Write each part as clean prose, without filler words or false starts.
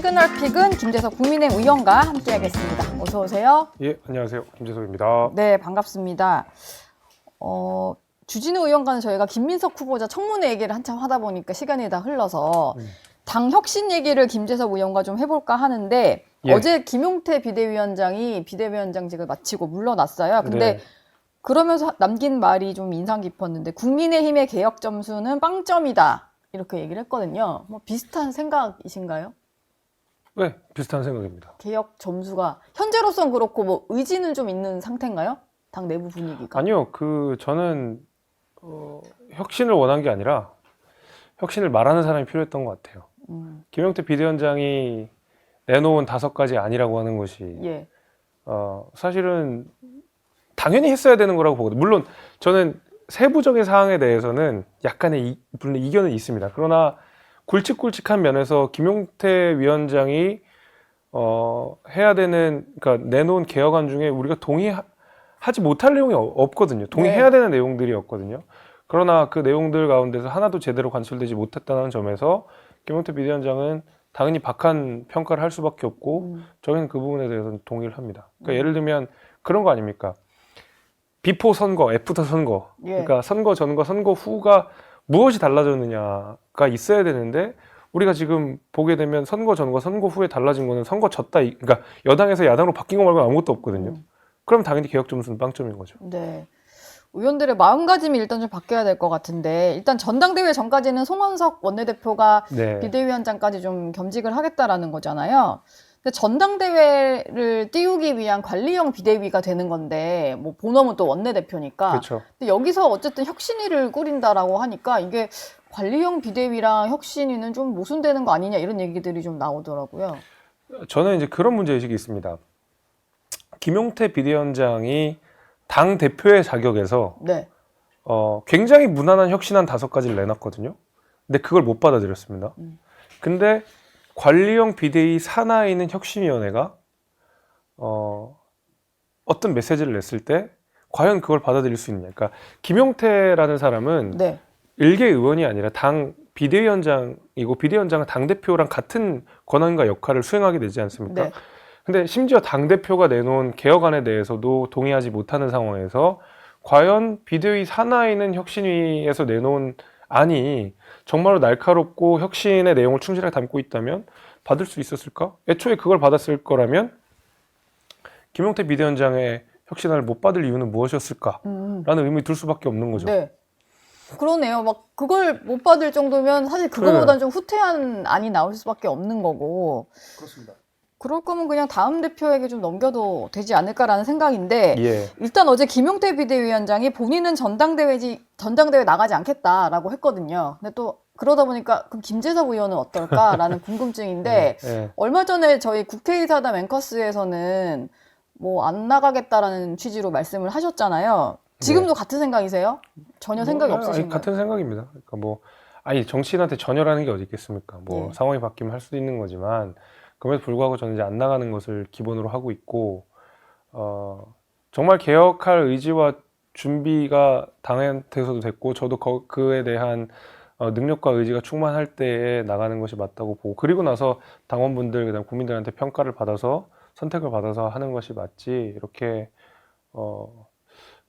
시그널 픽은 김재석 국민의힘 의원과 함께하겠습니다. 어서 오세요. 예, 안녕하세요. 김재석입니다. 네, 반갑습니다. 주진우 의원과는 저희가 김민석 후보자 청문회 얘기를 한참 하다 보니까 시간이 다 흘러서 당 혁신 얘기를 김재석 의원과 좀 해볼까 하는데 예. 어제 김용태 비대위원장이 비대위원장직을 마치고 물러났어요. 근데 네. 그러면서 남긴 말이 좀 인상 깊었는데 국민의힘의 개혁 점수는 빵점이다. 이렇게 얘기를 했거든요. 뭐 비슷한 생각이신가요? 네, 비슷한 생각입니다. 개혁 점수가 현재로선 그렇고 뭐 의지는 좀 있는 상태인가요? 당 내부 분위기가. 아니요, 저는 혁신을 원한 게 아니라 혁신을 말하는 사람이 필요했던 것 같아요. 김용태 비대위원장이 내놓은 5가지 아니라고 하는 것이 예. 사실은 당연히 했어야 되는 거라고 보거든요. 물론 저는 세부적인 사항에 대해서는 약간의 물론 이견은 있습니다. 그러나 굵직굵직한 면에서 김용태 위원장이 해야 되는, 그러니까 내놓은 개혁안 중에 우리가 동의하지 못할 내용이 없거든요. 동의해야 되는 내용들이었거든요. 그러나 그 내용들 가운데서 하나도 제대로 관철되지 못했다는 점에서 김용태 비대위원장은 당연히 박한 평가를 할 수밖에 없고 저희는 그 부분에 대해서는 동의를 합니다. 그러니까 예를 들면 그런 거 아닙니까? 비포 선거, 애프터 선거. 예. 그러니까 선거 전과 선거 후가 무엇이 달라졌느냐가 있어야 되는데 우리가 지금 보게 되면 선거 전과 선거 후에 달라진 거는 선거 졌다. 그러니까 여당에서 야당으로 바뀐 거 말고 아무것도 없거든요. 그럼 당연히 개혁 점수는 빵점인 거죠. 네. 의원들의 마음가짐이 일단 좀 바뀌어야 될 것 같은데 일단 전당대회 전까지는 송원석 원내대표가 네. 비대위원장까지 좀 겸직을 하겠다라는 거잖아요. 근데 전당대회를 띄우기 위한 관리형 비대위가 되는 건데 뭐 본업은 또 원내대표니까. 그렇죠. 근데 여기서 어쨌든 혁신위를 꾸린다라고 하니까 이게 관리형 비대위랑 혁신위는 좀 모순되는 거 아니냐 이런 얘기들이 좀 나오더라고요. 저는 이제 그런 문제의식이 있습니다. 김용태 비대위원장이 당 대표의 자격에서 네. 굉장히 무난한 혁신안 5가지를 내놨거든요. 근데 그걸 못 받아들였습니다. 근데 관리형 비대위 산하에 있는 혁신위원회가 어떤 메시지를 냈을 때 과연 그걸 받아들일 수 있느냐. 그러니까 김용태라는 사람은 네. 일개 의원이 아니라 당 비대위원장이고 비대위원장은 당대표랑 같은 권한과 역할을 수행하게 되지 않습니까? 네. 근데 심지어 당대표가 내놓은 개혁안에 대해서도 동의하지 못하는 상황에서 과연 비대위 산하에 있는 혁신위에서 내놓은 안이 정말로 날카롭고 혁신의 내용을 충실하게 담고 있다면 받을 수 있었을까? 애초에 그걸 받았을 거라면 김용태 비대위원장의 혁신안을 못 받을 이유는 무엇이었을까라는 의문이 들 수밖에 없는 거죠. 네. 그러네요. 막 그걸 못 받을 정도면 사실 그거보다는 좀 후퇴한 안이 나올 수밖에 없는 거고. 그렇습니다. 그럴 거면 그냥 다음 대표에게 좀 넘겨도 되지 않을까라는 생각인데 예. 일단 어제 김용태 비대위원장이 본인은 전당대회 나가지 않겠다라고 했거든요. 근데 또 그러다 보니까 그럼 김재석 의원은 어떨까라는 궁금증인데 예. 얼마 전에 저희 국회의사담 앵커스에서는 뭐 안 나가겠다라는 취지로 말씀을 하셨잖아요. 지금도 같은 생각이세요? 전혀 생각이 없으신가요? 같은 생각입니다. 그러니까 정치인한테 전혀라는 게 어디 있겠습니까? 예. 상황이 바뀌면 할 수도 있는 거지만 그럼에도 불구하고 저는 이제 안 나가는 것을 기본으로 하고 있고 정말 개혁할 의지와 준비가 당한테서도 됐고 저도 그에 대한 능력과 의지가 충만할 때에 나가는 것이 맞다고 보고 그리고 나서 당원분들 그다음 국민들한테 평가를 받아서 선택을 받아서 하는 것이 맞지 이렇게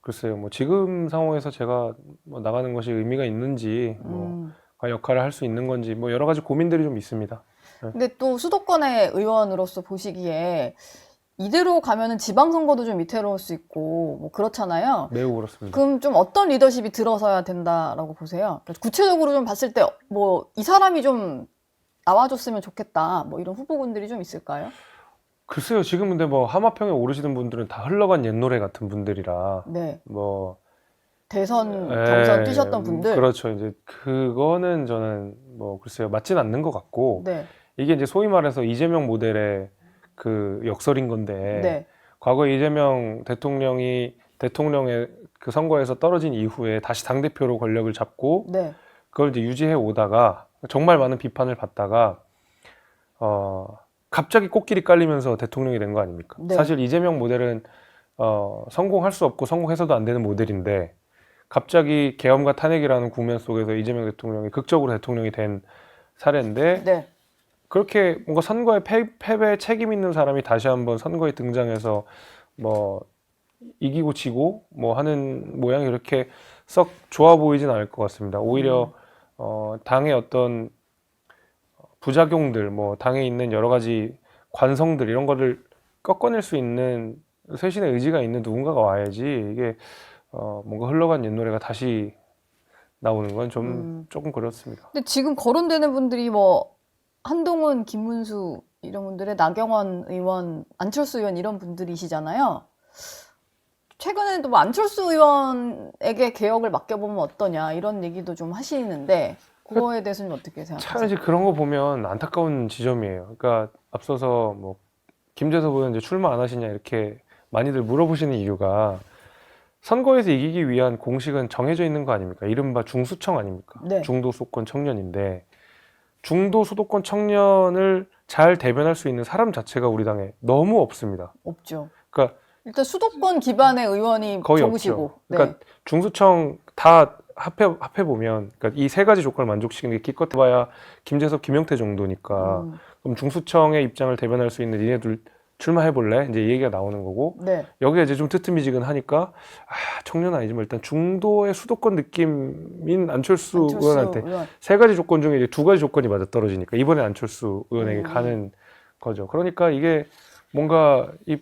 글쎄요 뭐 지금 상황에서 제가 뭐 나가는 것이 의미가 있는지 과연 역할을 할 수 있는 건지 뭐 여러 가지 고민들이 좀 있습니다. 근데 또 수도권의 의원으로서 보시기에 이대로 가면은 지방선거도 좀 위태로울 수 있고 뭐 그렇잖아요. 매우 그렇습니다. 그럼 좀 어떤 리더십이 들어서야 된다라고 보세요? 구체적으로 좀 봤을 때 뭐 이 사람이 좀 나와줬으면 좋겠다 뭐 이런 후보군들이 좀 있을까요? 글쎄요 지금 근데 하마평에 오르시는 분들은 다 흘러간 옛 노래 같은 분들이라 네. 대선 경선 뛰셨던 분들. 그렇죠. 이제 그거는 저는 글쎄요 맞진 않는 것 같고 네. 이게 이제 소위 말해서 이재명 모델의 그 역설인 건데 네. 과거에 이재명 대통령의 그 선거에서 떨어진 이후에 다시 당대표로 권력을 잡고 네. 그걸 이제 유지해 오다가 정말 많은 비판을 받다가 갑자기 꽃길이 깔리면서 대통령이 된 거 아닙니까? 네. 사실 이재명 모델은 성공할 수 없고 성공해서도 안 되는 모델인데 갑자기 계엄과 탄핵이라는 국면 속에서 이재명 대통령이 극적으로 대통령이 된 사례인데 네. 그렇게 뭔가 선거에 패배에 책임 있는 사람이 다시 한번 선거에 등장해서 뭐 이기고 지고 뭐 하는 모양이 그렇게 썩 좋아 보이진 않을 것 같습니다. 오히려 당의 어떤 부작용들, 뭐 당에 있는 여러 가지 관성들 이런 거를 꺾어낼 수 있는 쇄신의 의지가 있는 누군가가 와야지 이게 뭔가 흘러간 옛 노래가 다시 나오는 건 좀 조금 그렇습니다. 근데 지금 거론되는 분들이 뭐 한동훈, 김문수 이런 분들의 나경원 의원, 안철수 의원 이런 분들이시잖아요. 최근에도 뭐 안철수 의원에게 개혁을 맡겨보면 어떠냐 이런 얘기도 좀 하시는데 그거에 대해서는 어떻게 참 생각하세요? 이제 그런 거 보면 안타까운 지점이에요. 그러니까 앞서서 뭐 김재섭 의원 이제 출마 안 하시냐 이렇게 많이들 물어보시는 이유가 선거에서 이기기 위한 공식은 정해져 있는 거 아닙니까? 이른바 중수청 아닙니까? 네. 중도수도권 청년인데 중도수도권 청년을 잘 대변할 수 있는 사람 자체가 우리 당에 너무 없습니다. 없죠. 그러니까 일단 수도권 기반의 의원이 거의 적으시고. 없죠. 그러니까 중수청 다 합해 보면 그러니까 이 세 가지 조건을 만족시키는 게 기껏 해봐야 김재섭, 김영태 정도니까 그럼 중수청의 입장을 대변할 수 있는 니네들 출마해 볼래? 이제 이 얘기가 나오는 거고 네. 여기가 이제 좀 뜨뜻미지근하니까 청년 아니지만 일단 중도의 수도권 느낌인 안철수 의원한테 의원. 세 가지 조건 중에 이제 두 가지 조건이 맞아 떨어지니까 이번에 안철수 의원에게 가는 거죠. 그러니까 이게 뭔가 이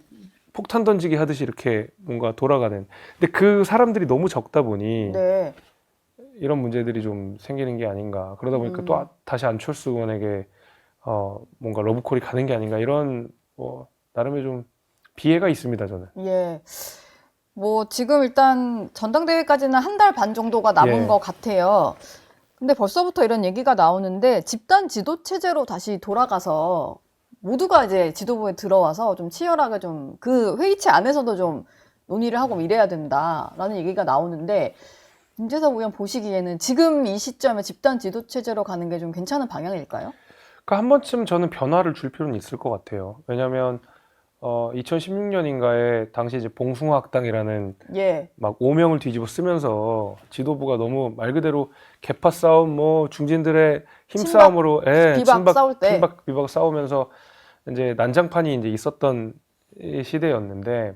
폭탄 던지기 하듯이 이렇게 뭔가 돌아가는. 근데 그 사람들이 너무 적다 보니 네. 이런 문제들이 좀 생기는 게 아닌가. 그러다 보니까 또 다시 안철수 의원에게 뭔가 러브콜이 가는 게 아닌가. 이런 뭐 나름의 좀 비애가 있습니다, 저는. 예. 뭐 지금 일단 전당대회까지는 한 달 반 정도가 남은 예. 것 같아요. 근데 벌써부터 이런 얘기가 나오는데 집단 지도 체제로 다시 돌아가서 모두가 이제 지도부에 들어와서 좀 치열하게 좀 그 회의체 안에서도 좀 논의를 하고 이래야 된다라는 얘기가 나오는데 김재섭 의원 보시기에는 지금 이 시점에 집단 지도 체제로 가는 게 좀 괜찮은 방향일까요? 그러니까 한 번쯤 저는 변화를 줄 필요는 있을 것 같아요. 왜냐하면 2016년인가에 당시 이제 봉숭아학당이라는 예. 막 오명을 뒤집어 쓰면서 지도부가 너무 말 그대로 계파 싸움, 뭐 중진들의 힘싸움으로 비박 싸울 때. 친박 비박 싸우면서 이제 난장판이 이제 있었던 이 시대였는데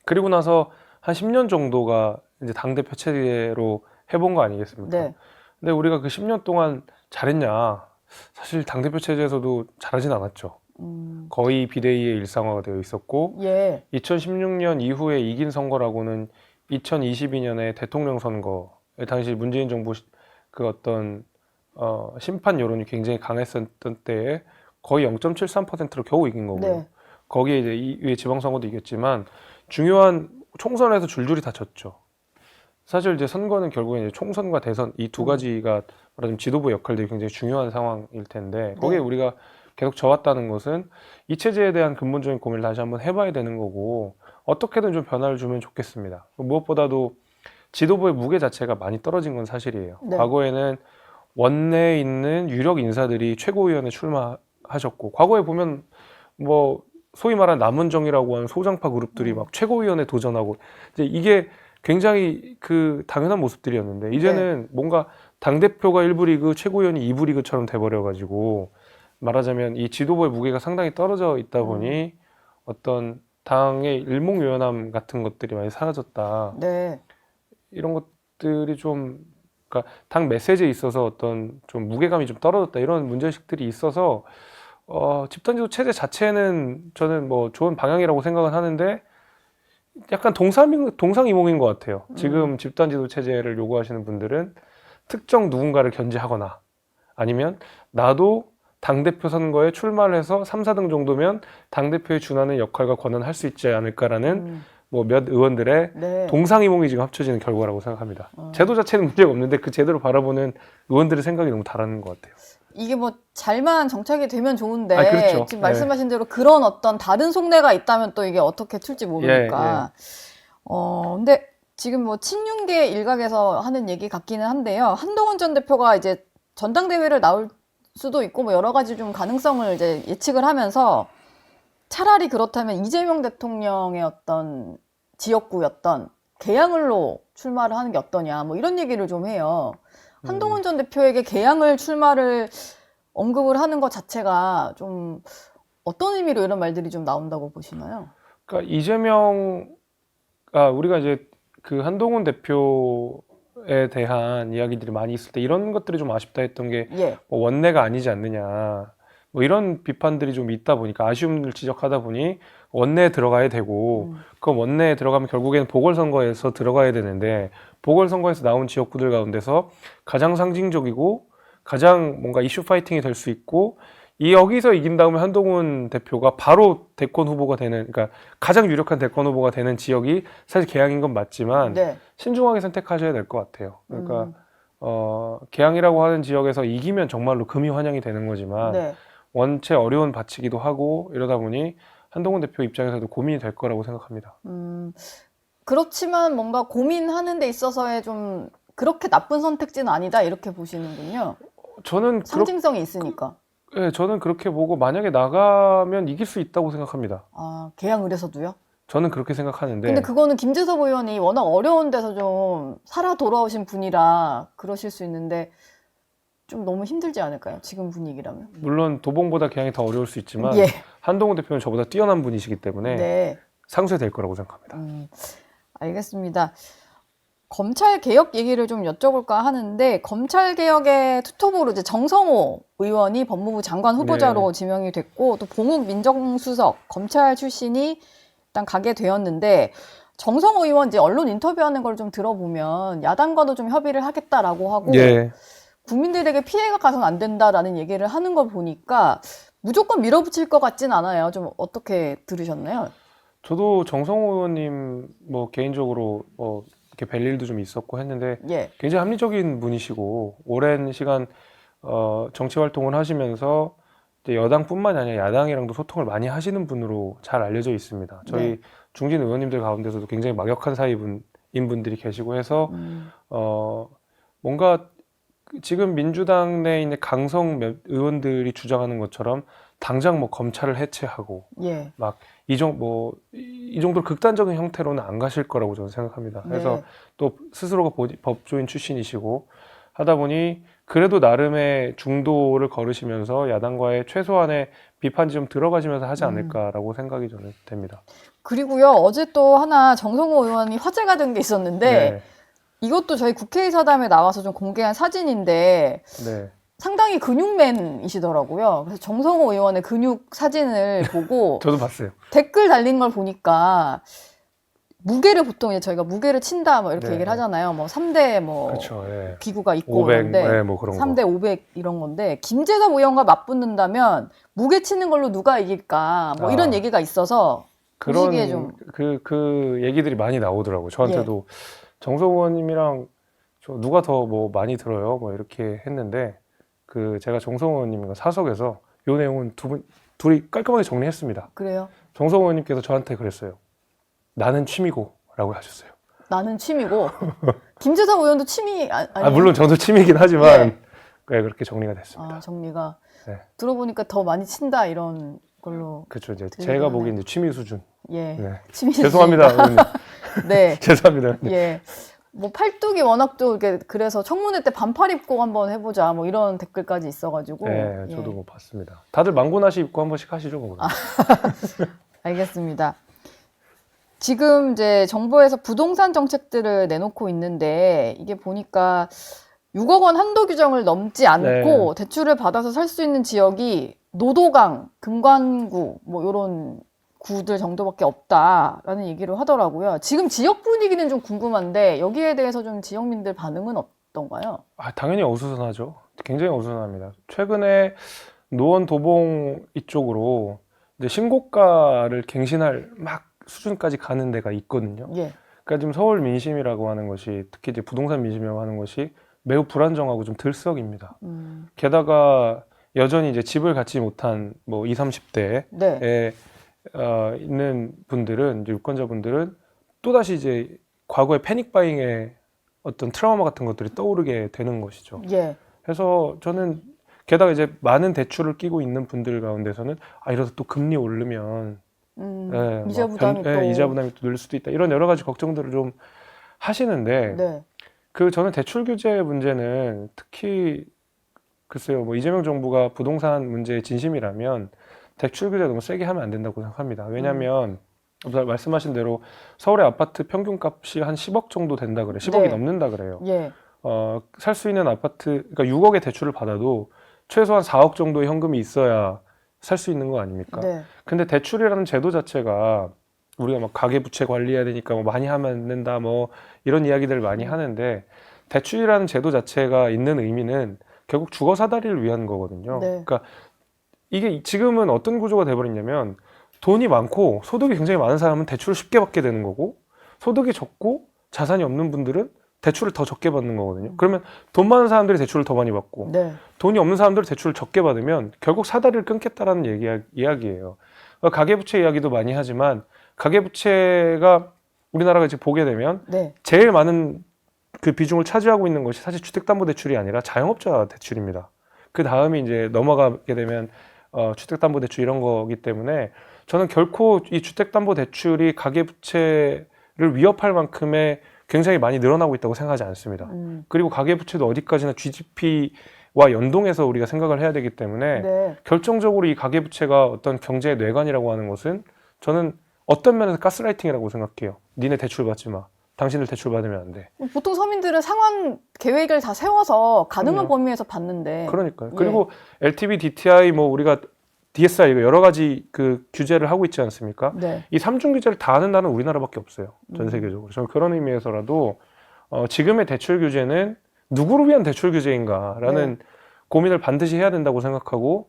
그리고 나서 한 10년 정도가 이제 당대표 체제로 해본 거 아니겠습니까? 네. 근데 우리가 그 10년 동안 잘했냐? 사실 당대표 체제에서도 잘하진 않았죠. 거의 비대위의 일상화가 되어 있었고 예. 2016년 이후에 이긴 선거라고는 2022년에 대통령 선거에 당시 문재인 정부 그 어떤 심판 여론이 굉장히 강했었던 때에 거의 0.73%로 겨우 이긴 거고요. 네. 거기에 이제 이후에 지방선거도 이겼지만 중요한 총선에서 줄줄이 다 졌죠. 사실 이제 선거는 결국에 이제 총선과 대선 이 두 가지가 말하자면 지도부 역할들이 굉장히 중요한 상황일 텐데 거기에 네. 우리가 계속 져왔다는 것은 이 체제에 대한 근본적인 고민을 다시 한번 해봐야 되는 거고 어떻게든 좀 변화를 주면 좋겠습니다. 무엇보다도 지도부의 무게 자체가 많이 떨어진 건 사실이에요. 네. 과거에는 원내에 있는 유력 인사들이 최고위원회 출마하셨고 과거에 보면 뭐 소위 말하는 남원정이라고 하는 소장파 그룹들이 막 최고위원회 도전하고 이제 이게 굉장히 그 당연한 모습들이었는데 이제는 뭔가 당대표가 1부 리그, 최고위원이 2부 리그처럼 돼버려가지고 말하자면 이 지도부의 무게가 상당히 떨어져 있다 보니 어떤 당의 일목요연함 같은 것들이 많이 사라졌다. 네. 이런 것들이 좀 그러니까 당 메시지에 있어서 어떤 좀 무게감이 좀 떨어졌다 이런 문제의식들이 있어서 집단지도 체제 자체는 저는 뭐 좋은 방향이라고 생각은 하는데 약간 동상이몽인 것 같아요. 지금 집단지도 체제를 요구하시는 분들은 특정 누군가를 견제하거나 아니면 나도 당대표 선거에 출마를 해서 3, 4등 정도면 당대표에 준하는 역할과 권한을 할 수 있지 않을까라는 뭐 몇 의원들의 네. 동상이몽이 지금 합쳐지는 결과라고 생각합니다. 제도 자체는 문제가 없는데 그 제도를 바라보는 의원들의 생각이 너무 다른 것 같아요. 이게 뭐 잘만 정착이 되면 좋은데 그렇죠. 지금 말씀하신 대로 그런 어떤 다른 속내가 있다면 또 이게 어떻게 튈지 모르니까. 근데 지금 뭐 친윤계 일각에서 하는 얘기 같기는 한데요. 한동훈 전 대표가 이제 전당대회를 나올 수도 있고 뭐 여러 가지 좀 가능성을 이제 예측을 하면서 차라리 그렇다면 이재명 대통령의 어떤 지역구였던 계양을로 출마를 하는 게 어떠냐 뭐 이런 얘기를 좀 해요. 한동훈 전 대표에게 계양을 출마를 언급을 하는 것 자체가 좀 어떤 의미로 이런 말들이 좀 나온다고 보시나요? 그러니까 우리가 이제 그 한동훈 대표에 대한 이야기들이 많이 있을 때 이런 것들이 좀 아쉽다 했던 게 예. 뭐 원내가 아니지 않느냐 뭐 이런 비판들이 좀 있다 보니까 아쉬움을 지적하다 보니 원내에 들어가야 되고 그 원내에 들어가면 결국에는 보궐선거에서 들어가야 되는데 보궐선거에서 나온 지역구들 가운데서 가장 상징적이고 가장 뭔가 이슈 파이팅이 될 수 있고 여기서 이긴 다음에 한동훈 대표가 바로 대권 후보가 되는, 그러니까 가장 유력한 대권 후보가 되는 지역이 사실 계양인 건 맞지만 네. 신중하게 선택하셔야 될 것 같아요. 그러니까 계양이라고 하는 지역에서 이기면 정말로 금이 환영이 되는 거지만 네. 원체 어려운 밭이기도 하고 이러다 보니 한동훈 대표 입장에서도 고민이 될 거라고 생각합니다. 그렇지만 뭔가 고민하는 데 있어서의 좀 그렇게 나쁜 선택지는 아니다 이렇게 보시는군요. 저는 상징성이 있으니까. 네, 저는 그렇게 보고 만약에 나가면 이길 수 있다고 생각합니다. 아, 계양을에서도요? 저는 그렇게 생각하는데. 근데 그거는 김재섭 의원이 워낙 어려운 데서 좀 살아 돌아오신 분이라 그러실 수 있는데 좀 너무 힘들지 않을까요? 지금 분위기라면. 물론 도봉보다 계양이 더 어려울 수 있지만 예. 한동훈 대표는 저보다 뛰어난 분이시기 때문에 네. 상쇄될 거라고 생각합니다. 알겠습니다. 검찰 개혁 얘기를 좀 여쭤볼까 하는데 검찰 개혁의 투톱으로 이제 정성호 의원이 법무부 장관 후보자로 지명이 됐고 또 봉욱 민정수석 검찰 출신이 일단 가게 되었는데 정성호 의원 이제 언론 인터뷰하는 걸 좀 들어보면 야당과도 좀 협의를 하겠다라고 하고 국민들에게 피해가 가서는 안 된다라는 얘기를 하는 걸 보니까 무조건 밀어붙일 것 같진 않아요. 좀 어떻게 들으셨나요? 저도 정성호 의원님 뭐 개인적으로 이렇게 뵐 일도 좀 있었고 했는데 굉장히 합리적인 분이시고 오랜 시간 정치 활동을 하시면서 이제 여당뿐만이 아니라 야당이랑도 소통을 많이 하시는 분으로 잘 알려져 있습니다. 저희 중진 의원님들 가운데서도 굉장히 막역한 사이인 분들이 계시고 해서 뭔가 지금 민주당 내에 있는 강성 의원들이 주장하는 것처럼 당장 뭐 검찰을 해체하고 막 이 정도로 극단적인 형태로는 안 가실 거라고 저는 생각합니다. 그래서 또 스스로가 법조인 출신이시고 하다 보니 그래도 나름의 중도를 걸으시면서 야당과의 최소한의 비판이 좀 들어가시면서 하지 않을까라고 생각이 저는 됩니다. 그리고요, 어제 또 하나 정성호 의원이 화제가 된 게 있었는데 이것도 저희 국회의사담에 나와서 좀 공개한 사진인데 상당히 근육맨이시더라고요. 그래서 정성호 의원의 근육 사진을 보고 저도 봤어요. 댓글 달린 걸 보니까 무게를 보통 이제 저희가 무게를 친다 뭐 이렇게 얘기를 하잖아요. 뭐 3대 뭐 그렇죠, 기구가 있고 500, 그런데 뭐 그런 3대 500 이런 건데 김재섭 의원과 맞붙는다면 무게 치는 걸로 누가 이길까 뭐 이런 얘기가 있어서 그런 좀 그 얘기들이 많이 나오더라고요. 저한테도 정성호 의원님이랑 저 누가 더 뭐 많이 들어요? 뭐 이렇게 했는데 제가 정성호 의원님과 사석에서 요 내용은 둘이 깔끔하게 정리했습니다. 그래요? 정성호 의원님께서 저한테 그랬어요. 나는 취미고 라고 하셨어요. 나는 취미고 김재섭 의원도 취미 아니에요? 물론 저도 취미이긴 하지만 그렇게 정리가 됐습니다. 정리가 들어보니까 더 많이 친다 이런 걸로. 그렇죠. 이제 제가 보기엔 이제 취미 수준. 취미 죄송합니다. 의원님. 죄송합니다. 뭐 팔뚝이 워낙 또 이렇게 그래서 청문회 때 반팔 입고 한번 해보자 뭐 이런 댓글까지 있어가지고. 저도 뭐 봤습니다. 다들 망고나시 입고 한 번씩 하시죠, 뭐. 알겠습니다. 지금 이제 정부에서 부동산 정책들을 내놓고 있는데 이게 보니까 6억 원 한도 규정을 넘지 않고 대출을 받아서 살 수 있는 지역이 노도강, 금관구 뭐 이런 구들 정도밖에 없다라는 얘기를 하더라고요. 지금 지역 분위기는 좀 궁금한데 여기에 대해서 좀 지역민들 반응은 어떤가요? 당연히 어수선하죠. 굉장히 어수선합니다. 최근에 노원 도봉 이쪽으로 이제 신고가를 갱신할 막 수준까지 가는 데가 있거든요. 그러니까 지금 서울 민심이라고 하는 것이 특히 이제 부동산 민심이라고 하는 것이 매우 불안정하고 좀 들썩입니다. 게다가 여전히 이제 집을 갖지 못한 뭐 20, 30대에 있는 분들은 이제 유권자분들은 또다시 이제 과거의 패닉 바잉의 어떤 트라우마 같은 것들이 떠오르게 되는 것이죠. 그래서 저는 게다가 이제 많은 대출을 끼고 있는 분들 가운데서는 이러다 또 금리 오르면 이자 부담이 또 늘 수도 있다. 이런 여러 가지 걱정들을 좀 하시는데 저는 대출 규제 문제는 특히 글쎄요, 뭐 이재명 정부가 부동산 문제에 진심이라면 대출 규제 너무 세게 하면 안 된다고 생각합니다. 왜냐하면 말씀하신 대로 서울의 아파트 평균값이 한 10억 정도 된다 그래. 10억이 네. 넘는다 그래요. 예. 살 수 있는 아파트, 그러니까 6억의 대출을 받아도 최소한 4억 정도의 현금이 있어야 살 수 있는 거 아닙니까? 네. 근데 대출이라는 제도 자체가 우리가 막 가계부채 관리해야 되니까 뭐 많이 하면 안 된다 뭐 이런 이야기들을 많이 하는데 대출이라는 제도 자체가 있는 의미는 결국 주거 사다리를 위한 거거든요. 네. 그러니까 이게 지금은 어떤 구조가 돼버렸냐면 돈이 많고 소득이 굉장히 많은 사람은 대출을 쉽게 받게 되는 거고 소득이 적고 자산이 없는 분들은 대출을 더 적게 받는 거거든요. 그러면 돈 많은 사람들이 대출을 더 많이 받고 네. 돈이 없는 사람들은 대출을 적게 받으면 결국 사다리를 끊겠다라는 이야기예요. 가계부채 이야기도 많이 하지만 가계부채가 우리나라가 이제 보게 되면 네. 제일 많은 그 비중을 차지하고 있는 것이 사실 주택담보대출이 아니라 자영업자 대출입니다. 그 다음이 이제 넘어가게 되면 주택담보대출 이런 거기 때문에 저는 결코 이 주택담보대출이 가계부채를 위협할 만큼의 굉장히 많이 늘어나고 있다고 생각하지 않습니다. 그리고 가계부채도 어디까지나 GDP와 연동해서 우리가 생각을 해야 되기 때문에 네. 결정적으로 이 가계부채가 어떤 경제의 뇌관이라고 하는 것은 저는 어떤 면에서 가스라이팅이라고 생각해요. 니네 대출 받지 마. 당신들 대출 받으면 안 돼. 보통 서민들은 상환 계획을 다 세워서 가능한 그럼요. 범위에서 받는데. 그러니까요. 예. 그리고 LTV, DTI 뭐 우리가 DSI 이거 여러 가지 그 규제를 하고 있지 않습니까? 네. 이 3중 규제를 다 하는 나라는 우리나라밖에 없어요. 전 세계적으로. 저는 그런 의미에서라도 지금의 대출 규제는 누구를 위한 대출 규제인가라는 고민을 반드시 해야 된다고 생각하고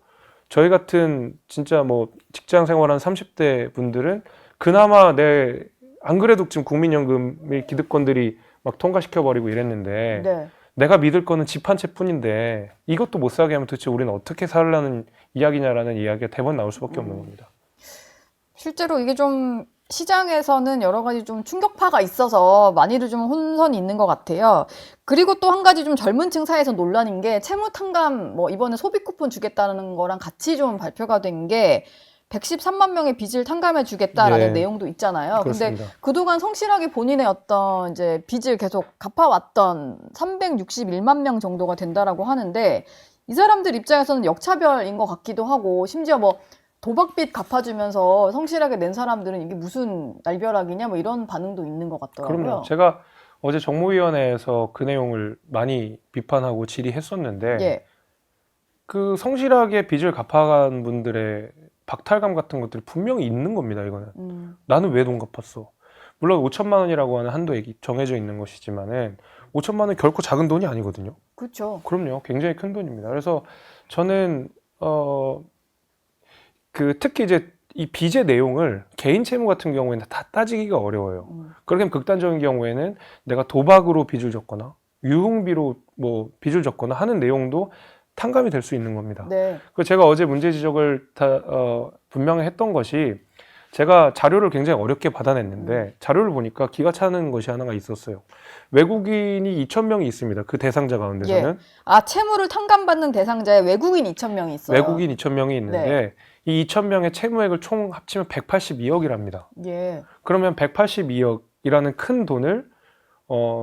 저희 같은 진짜 뭐 직장 생활한 30대 분들은 그나마 안 그래도 지금 국민연금의 기득권들이 막 통과시켜버리고 이랬는데 네. 내가 믿을 거는 집 한 채 뿐인데 이것도 못 사게 하면 도대체 우리는 어떻게 살라는 이야기냐라는 이야기가 대번 나올 수밖에 없는 겁니다. 실제로 이게 좀 시장에서는 여러 가지 좀 충격파가 있어서 많이들 좀 혼선이 있는 것 같아요. 그리고 또 한 가지 좀 젊은 층 사이에서 논란인 게 채무탕감 뭐 이번에 소비 쿠폰 주겠다는 거랑 같이 좀 발표가 된 게 113만 명의 빚을 탕감해 주겠다라는 예. 내용도 있잖아요. 근데 그렇습니다. 그동안 성실하게 본인의 어떤 이제 빚을 계속 갚아왔던 361만 명 정도가 된다라고 하는데 이 사람들 입장에서는 역차별인 것 같기도 하고 심지어 뭐 도박빚 갚아주면서 성실하게 낸 사람들은 이게 무슨 날벼락이냐 뭐 이런 반응도 있는 것 같더라고요. 그럼요. 제가 어제 정무위원회에서 그 내용을 많이 비판하고 질의했었는데 예. 그 성실하게 빚을 갚아간 분들의 박탈감 같은 것들이 분명히 있는 겁니다. 이거는 나는 왜 돈 갚았어? 물론 5천만 원이라고 하는 한도액이 정해져 있는 것이지만은 5천만 원이 결코 작은 돈이 아니거든요. 그렇죠. 그럼요. 굉장히 큰 돈입니다. 그래서 저는 특히 이제 이 빚의 내용을 개인 채무 같은 경우에는 다 따지기가 어려워요. 그렇게 하면 극단적인 경우에는 내가 도박으로 빚을 졌거나 유흥비로 뭐 빚을 졌거나 하는 내용도 탕감이 될 수 있는 겁니다. 네. 그 제가 어제 문제 지적을 분명히 했던 것이 제가 자료를 굉장히 어렵게 받아냈는데 자료를 보니까 기가 차는 것이 하나가 있었어요. 외국인이 2,000명이 있습니다. 그 대상자 가운데서는. 예. 아, 채무를 탕감받는 대상자에 외국인 2,000명이 있어요. 외국인 2,000명이 있는데 이 2,000명의 채무액을 총 합치면 182억이랍니다. 예. 그러면 182억이라는 큰 돈을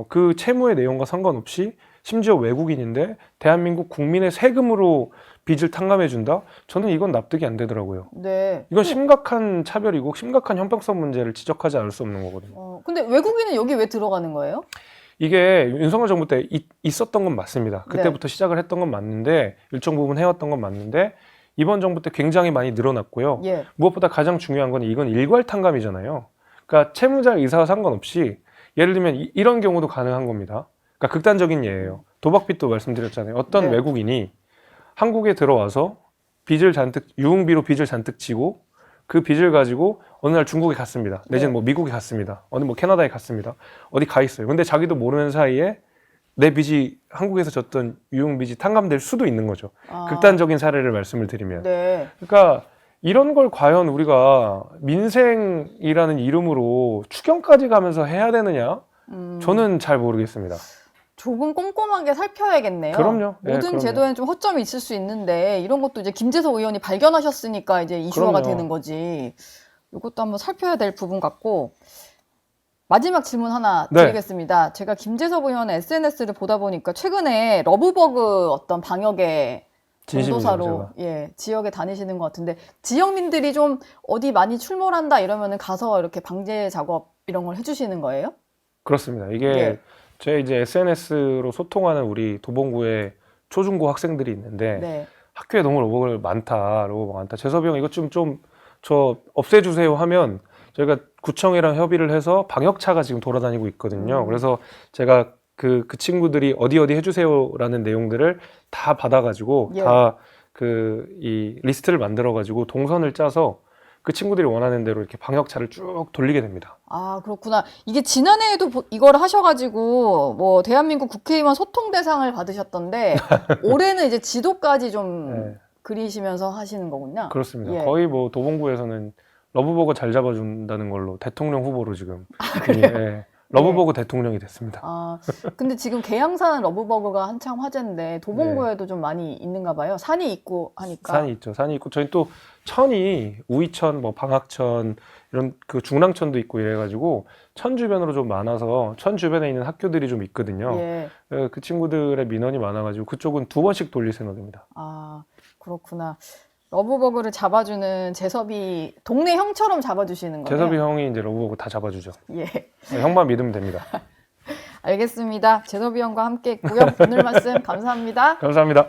그 채무의 내용과 상관없이 심지어 외국인인데 대한민국 국민의 세금으로 빚을 탕감해 준다? 저는 이건 납득이 안 되더라고요. 네. 이건 심각한 차별이고 심각한 형평성 문제를 지적하지 않을 수 없는 거거든요. 근데 외국인은 여기 왜 들어가는 거예요? 이게 윤석열 정부 때 있었던 건 맞습니다. 그때부터 네. 시작을 했던 건 맞는데 일정 부분 해왔던 건 맞는데 이번 정부 때 굉장히 많이 늘어났고요. 예. 무엇보다 가장 중요한 건 이건 일괄 탕감이잖아요. 그러니까 채무자 의사와 상관없이 예를 들면 이런 경우도 가능한 겁니다. 그러니까 극단적인 예예요. 도박빚도 말씀드렸잖아요. 어떤 네. 외국인이 한국에 들어와서 유흥비로 빚을 잔뜩 지고 그 빚을 가지고 어느 날 중국에 갔습니다. 내지는 뭐 미국에 갔습니다. 어디 뭐 캐나다에 갔습니다. 어디 가 있어요. 근데 자기도 모르는 사이에 내 빚이 한국에서 졌던 유흥빚이 탕감될 수도 있는 거죠. 아. 극단적인 사례를 말씀을 드리면. 네. 그러니까 이런 걸 과연 우리가 민생이라는 이름으로 추경까지 가면서 해야 되느냐? 저는 잘 모르겠습니다. 조금 꼼꼼하게 살펴야겠네요. 그럼요. 예, 모든 그럼요. 제도에는 좀 허점이 있을 수 있는데 이런 것도 이제 김재석 의원이 발견하셨으니까 이제 이슈화가 그럼요. 되는 거지. 이것도 한번 살펴야 될 부분 같고 마지막 질문 하나 네. 드리겠습니다. 제가 김재석 의원의 SNS를 보다 보니까 최근에 러브버그 어떤 방역에 진심이죠, 전도사로 예, 지역에 다니시는 것 같은데 지역민들이 좀 어디 많이 출몰한다 이러면은 가서 이렇게 방제 작업 이런 걸 해주시는 거예요? 그렇습니다. 이게 예. 제 이제 SNS로 소통하는 우리 도봉구의 초중고 학생들이 있는데 네. 학교에 너무 로봇 많다, 로봇 많다. 재섭이 형 이것 좀 저 없애주세요 하면 저희가 구청이랑 협의를 해서 방역차가 지금 돌아다니고 있거든요. 그래서 제가 그 친구들이 어디 해주세요라는 내용들을 다 받아가지고 예. 다 그 이 리스트를 만들어가지고 동선을 짜서 그 친구들이 원하는 대로 이렇게 방역차를 쭉 돌리게 됩니다. 아, 그렇구나. 이게 지난해에도 이걸 하셔가지고 뭐 대한민국 국회의원 소통 대상을 받으셨던데 올해는 이제 지도까지 좀 네. 그리시면서 하시는 거군요. 그렇습니다. 예. 거의 뭐 도봉구에서는 러브버거 잘 잡아준다는 걸로 대통령 후보로 지금 이미, 예, 러브버거 대통령이 됐습니다. 아, 근데 지금 계양산 러브버거가 한창 화제인데 도봉구에도 좀 많이 있는가 봐요. 산이 있고 하니까. 산이 있죠. 산이 있고 저희 또 천이 우이천, 뭐 방학천 이런 그 중랑천도 있고 이래가지고 천 주변으로 좀 많아서 천 주변에 있는 학교들이 좀 있거든요. 예. 그 친구들의 민원이 많아가지고 그쪽은 2번씩 돌릴 생각입니다. 아, 그렇구나. 러브버거를 잡아주는 재섭이 동네 형처럼 잡아주시는 거예요? 재섭이 형이 이제 러브버거 다 잡아주죠. 예. 형만 믿으면 됩니다. 알겠습니다. 재섭이 형과 함께 했고요. 오늘 말씀 감사합니다. 감사합니다.